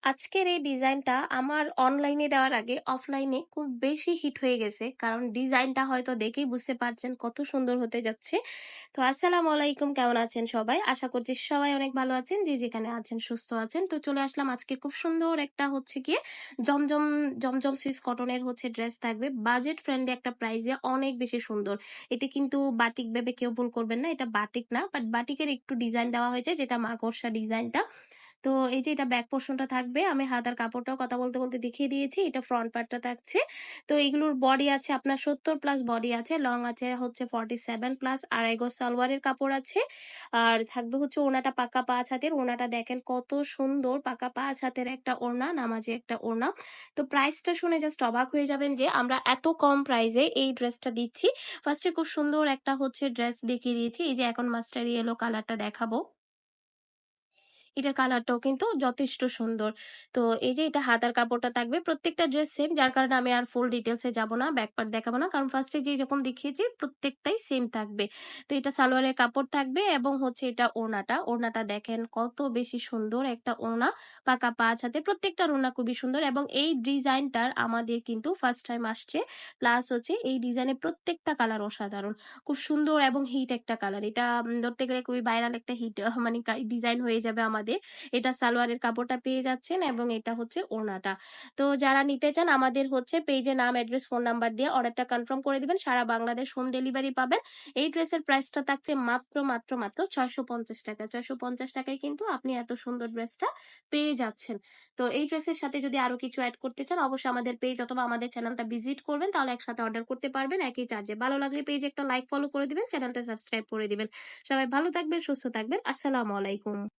আজকের এই ডিজাইনটা আমার অনলাইনে দেওয়ার আগে অফলাইনে খুব বেশি হিট হয়ে গেছে। কারণ ডিজাইনটা হয়তো দেখেই বুঝতে পারছেন কত সুন্দর হতে যাচ্ছে। তো আসসালামু আলাইকুম, কেমন আছেন সবাই? আশা করছি সবাই অনেক ভালো আছেন, যে যেখানে আছেন সুস্থ আছেন। তো চলে আসলাম আজকে খুব সুন্দর একটা হচ্ছে গিয়ে জমজম জমজম সুইস কটনের হচ্ছে ড্রেস থাকবে বাজেট ফ্রেন্ডলি একটা প্রাইসে, অনেক বেশি সুন্দর। এটা কিন্তু বাটিক ভেবে কেউ ভুল করবেন না, এটা বাটিক না, বাট বাটিকের একটু ডিজাইন দেওয়া হয়েছে, যেটা মাকড়সা ডিজাইনটা। তো এই যে এটা ব্যাক পোর্শনটা থাকবে, আমি হাতার কাপড়টাও কথা বলতে বলতে দেখিয়ে দিয়েছি, এটা ফ্রন্ট পার্টটা থাকছে। তো এগুলোর বডি আছে আপনার 70+ বডি আছে, লং আছে হচ্ছে 47+, আড়াই গজ সালোয়ারের কাপড় আছে। আর থাকবে হচ্ছে ওড়নাটা পাকা 5 হাতের, ওড়নাটা দেখেন কত সুন্দর, পাকা 5 হাতের একটা ওড়না, নামাজি একটা ওড়না। তো প্রাইসটা শুনে জাস্ট অবাক হয়ে যাবেন যে আমরা এত কম প্রাইসে এই ড্রেসটা দিচ্ছি। ফার্স্টে খুব সুন্দর একটা হচ্ছে ড্রেস দেখিয়ে দিয়েছি, এই যে এখন মাস্টার ইয়েলো কালারটা দেখাবো। এটার কালারটাও কিন্তু যথেষ্ট সুন্দর। তো এই যে এটা হাতার কাপড়টা থাকবে, প্রত্যেকটা ড্রেস সেম, যার কারণে আমি আর ফুল ডিটেলসে যাব না, ব্যাক পার্ট দেখাবো না, কারণ ফার্স্টে যে যখন দেখিয়েছি প্রত্যেকটাই সেম থাকবে। তো এটা সালোয়ারের কাপড় থাকবে এবং হচ্ছে এটা ওড়নাটা, ওড়নাটা দেখেন কত বেশি সুন্দর একটা ওড়না, পাকা 5 হাতে, প্রত্যেকটা ওড়না খুবই সুন্দর। এবং এই ডিজাইনটার আমাদের কিন্তু ফার্স্ট টাইম আসছে, প্লাস হচ্ছে এই ডিজাইনের প্রত্যেকটা কালার অসাধারণ, খুব সুন্দর এবং হিট একটা কালার। এটা ধরতে গেলে খুবই ভাইরাল একটা হিট মানে ডিজাইন হয়ে যাবে আমাদের। এটা সালোয়ারের কাপড়টা পেয়ে যাচ্ছেন এবং এটা হচ্ছে ওড়নাটা। তো যারা নিতে চান আমাদের হচ্ছে পেজে নাম, অ্যাড্রেস, ফোন নাম্বার দিয়ে অর্ডারটা কনফার্ম করে দিবেন, সারা বাংলাদেশ হোম ডেলিভারি পাবেন। এই ড্রেসের প্রাইসটা থাকছে মাত্র মাত্র মাত্র 650 টাকা। 650 টাকায় কিন্তু আপনি এত সুন্দর ড্রেসটা পেয়ে যাচ্ছেন। তো এই ড্রেসের সাথে যদি আরো কিছু অ্যাড করতে চান, অবশ্যই আমাদের পেজ অথবা আমাদের চ্যানেলটা ভিজিট করবেন, তাহলে একসাথে অর্ডার করতে পারবেন একই চার্জে। ভালো লাগলে পেজে একটা লাইক, ফলো করে দিবেন, চ্যানেলটা সাবস্ক্রাইব করে দিবেন। সবাই ভালো থাকবেন, সুস্থ থাকবেন। আসসালামু আলাইকুম।